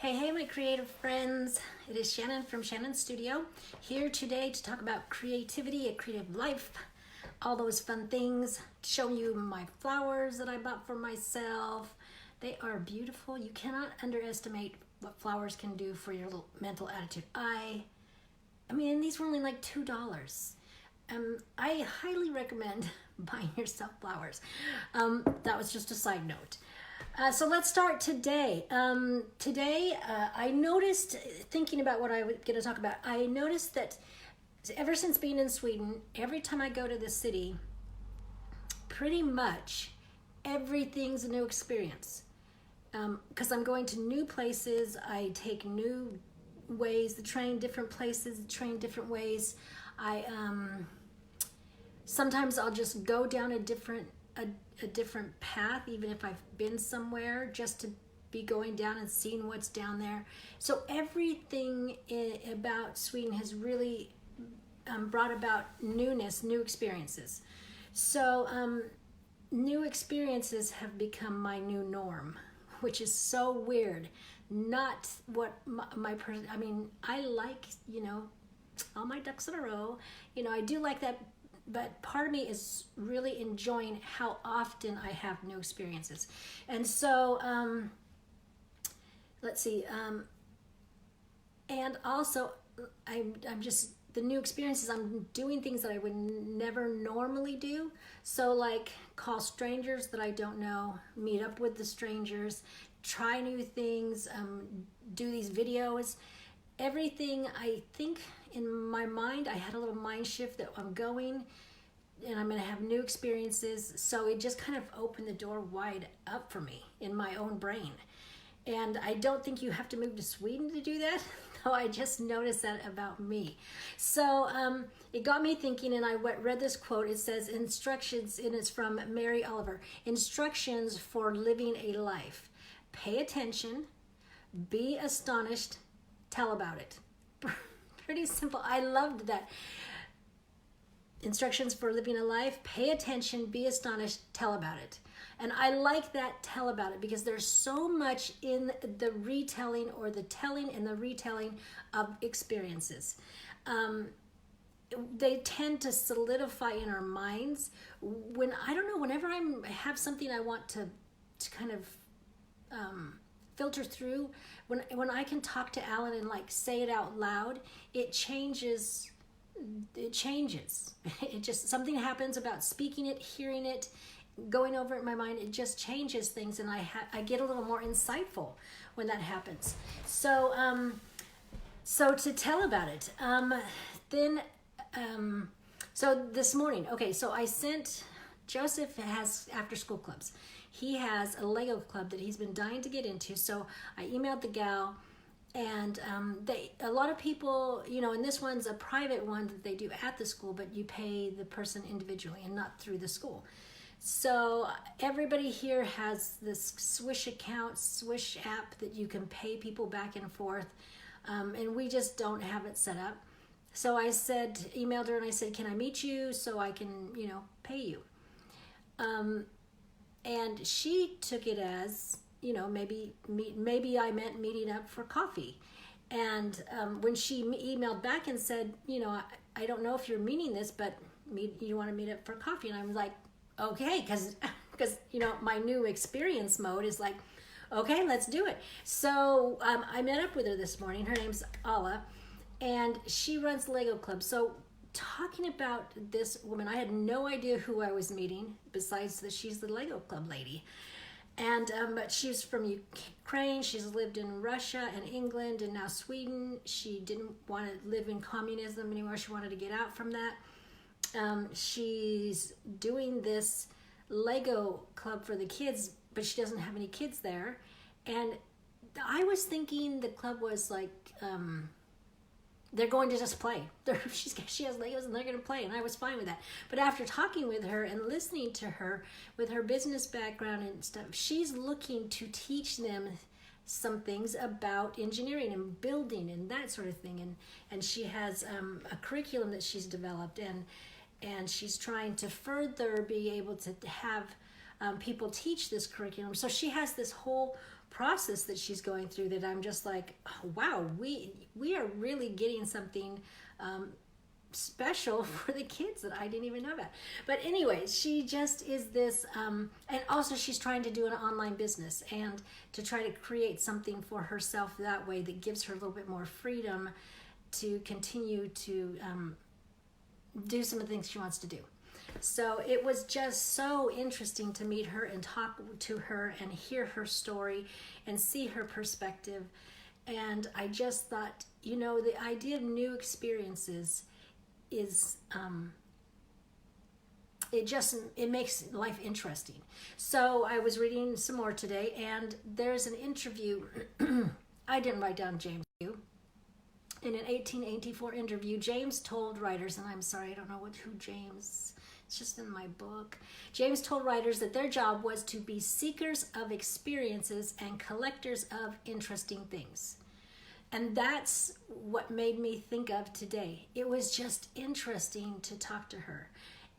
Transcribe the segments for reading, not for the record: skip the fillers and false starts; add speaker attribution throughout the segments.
Speaker 1: Hey, my creative friends. It is Shannon from Shannon's Studio, here today to talk about creativity, a creative life, all those fun things, show you my flowers that I bought for myself. They are beautiful. You cannot underestimate what flowers can do for your little mental attitude. I mean, these were only like $2. I highly recommend buying yourself flowers. That was just a side note. So let's start today. I noticed, thinking about what I was going to talk about, I noticed that ever since being in Sweden, every time I go to the city, pretty much everything's a new experience. Because I'm going to new places, I take new ways, the train, different places, the train different ways. Sometimes I'll just go down a different path, even if I've been somewhere, just to be going down and seeing what's down there. So everything about Sweden has really brought about newness, new experiences. So new experiences have become my new norm, which is so weird. Not what I like, all my ducks in a row. I do like that. But part of me is really enjoying how often I have new experiences. And so, let's see. And also, I'm just, the new experiences, I'm doing things that I would never normally do. So like call strangers that I don't know, meet up with the strangers, try new things, do these videos. Everything, I think in my mind, I had a little mind shift that I'm going and I'm going to have new experiences. So it just kind of opened the door wide up for me in my own brain. And I don't think you have to move to Sweden to do that, though I just noticed that about me. So it got me thinking, and I read this quote. It says, instructions, and it's from Mary Oliver, instructions for living a life. Pay attention, be astonished, tell about it. Pretty simple. I loved that. Instructions for living a life. Pay attention, be astonished, tell about it. And I like that tell about it because there's so much in the retelling or the telling and the retelling of experiences. They tend to solidify in our minds. Whenever I have something I want to kind of filter through, when I can talk to Alan and like say it out loud, it changes. It just, something happens about speaking it, hearing it, going over it in my mind. It just changes things, and I get a little more insightful when that happens. So to tell about it, so this morning, so I sent, Joseph has after school clubs. He has a Lego club that he's been dying to get into. So I emailed the gal, and a lot of people, and this one's a private one that they do at the school, but you pay the person individually and not through the school. So everybody here has this Swish account, Swish app that you can pay people back and forth, and we just don't have it set up. So I emailed her and I said, can I meet you so I can, pay you? And she took it as, maybe I meant meeting up for coffee. And when she emailed back and said, I don't know if you're meaning this, but you want to meet up for coffee? And I was like, okay, because my new experience mode is like, okay, let's do it. So I met up with her this morning. Her name's Alla, and she runs Lego Club. So talking about this woman, I had no idea who I was meeting, besides that she's the Lego Club lady. And but she's from Ukraine. She's lived in Russia and England and now Sweden. She didn't want to live in communism anymore. She wanted to get out from that. She's doing this Lego club for the kids, but she doesn't have any kids there. And I was thinking the club was like, they're going to just play. She has Legos and they're going to play, and I was fine with that. But after talking with her and listening to her with her business background and stuff, she's looking to teach them some things about engineering and building and that sort of thing. And she has a curriculum that she's developed, and she's trying to further be able to have people teach this curriculum. So she has this whole process that she's going through that I'm just like, oh, wow, we are really getting something special for the kids that I didn't even know about. But anyway, she just is this, and also she's trying to do an online business and to try to create something for herself that way that gives her a little bit more freedom to continue to do some of the things she wants to do. So it was just so interesting to meet her and talk to her and hear her story and see her perspective. And I just thought, the idea of new experiences is it makes life interesting. So I was reading some more today, and there's an interview. I didn't write down James. In an 1884 interview, James told writers, and I'm sorry, I don't know who James, it's just in my book. James told writers that their job was to be seekers of experiences and collectors of interesting things. And that's what made me think of today. It was just interesting to talk to her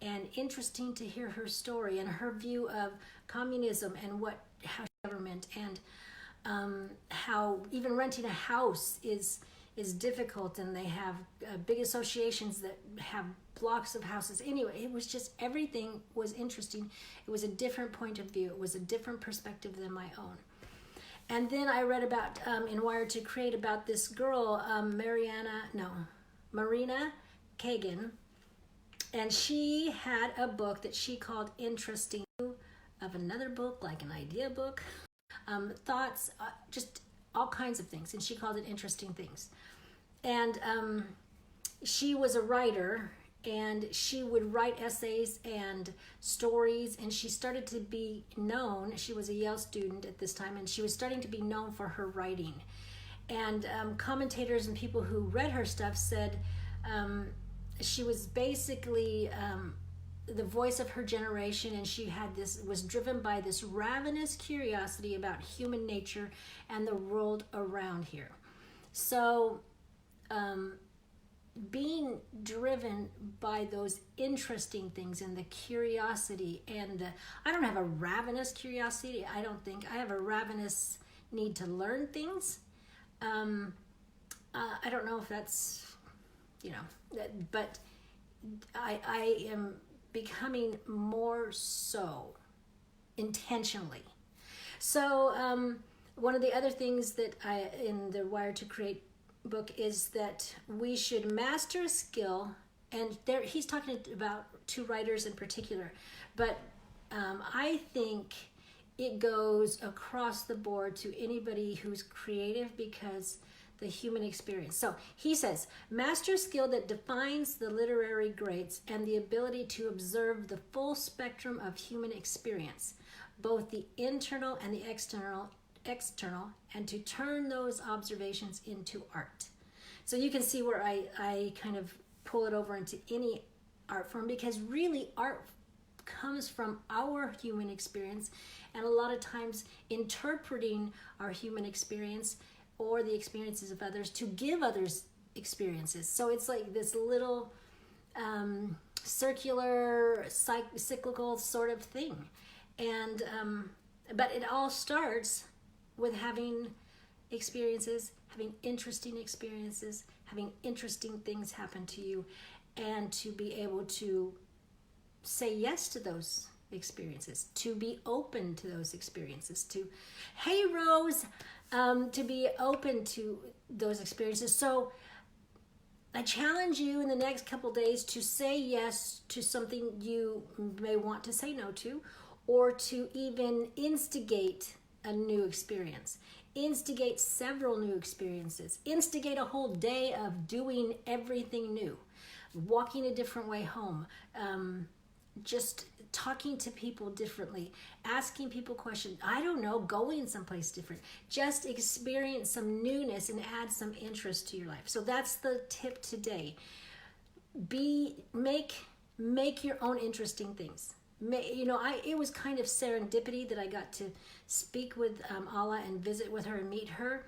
Speaker 1: and interesting to hear her story and her view of communism and how government and how even renting a house is difficult, and they have big associations that have blocks of houses. Anyway, it was just, everything was interesting. It was a different point of view. It was a different perspective than my own. And then I read about, in Wired to Create, about this girl, Marina Kagan, and she had a book that she called Interesting, of another book, like an idea book, thoughts, just all kinds of things, and she called it Interesting Things. And she was a writer, and she would write essays and stories, and she started to be known. She was a Yale student at this time, and she was starting to be known for her writing. And commentators and people who read her stuff said she was basically the voice of her generation, and she was driven by this ravenous curiosity about human nature and the world around here. So being driven by those interesting things and the curiosity, and I don't have a ravenous curiosity. I don't think I have a ravenous need to learn things. I don't know if that's, but I am becoming more so intentionally. So one of the other things that in the Wired to Create book is that we should master a skill, and there he's talking about two writers in particular, but I think it goes across the board to anybody who's creative, because the human experience. So he says, master a skill that defines the literary greats and the ability to observe the full spectrum of human experience, both the internal and the external, and to turn those observations into art. So you can see where I kind of pull it over into any art form, because really art comes from our human experience, and a lot of times interpreting our human experience or the experiences of others to give others experiences. So it's like this little circular, cyclical sort of thing. And but it all starts with having experiences, having interesting experiences, having interesting things happen to you, and to be able to say yes to those experiences, to be open to those experiences, to, hey Rose, to be open to those experiences. So I challenge you in the next couple days to say yes to something you may want to say no to, or to even instigate a new experience, instigate several new experiences, instigate a whole day of doing everything new, walking a different way home, just talking to people differently, asking people questions, I don't know, going someplace different. Just experience some newness and add some interest to your life. So that's the tip today. Make your own interesting things. It was kind of serendipity that I got to speak with Ala and visit with her and meet her.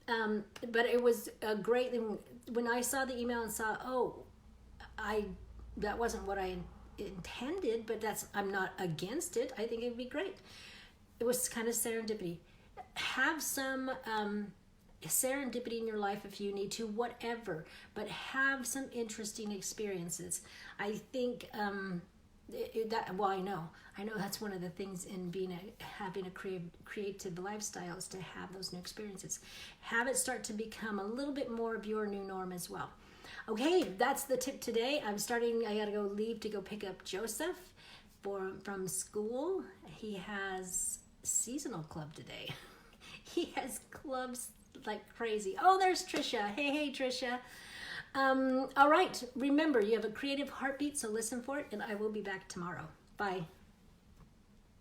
Speaker 1: But it was a great thing when I saw the email and saw, that wasn't what I intended, but I'm not against it. I think it'd be great. It was kind of serendipity. have some serendipity in your life if you need to, whatever, but have some interesting experiences. I think well, I know that's one of the things in having a creative lifestyle, is to have those new experiences. Have it start to become a little bit more of your new norm as well. Okay, that's the tip today. I gotta leave to go pick up Joseph from school. He has seasonal club today. He has clubs like crazy. Oh, there's Trisha. Hey, Trisha. All right, remember, you have a creative heartbeat, so listen for it, and I will be back tomorrow. Bye.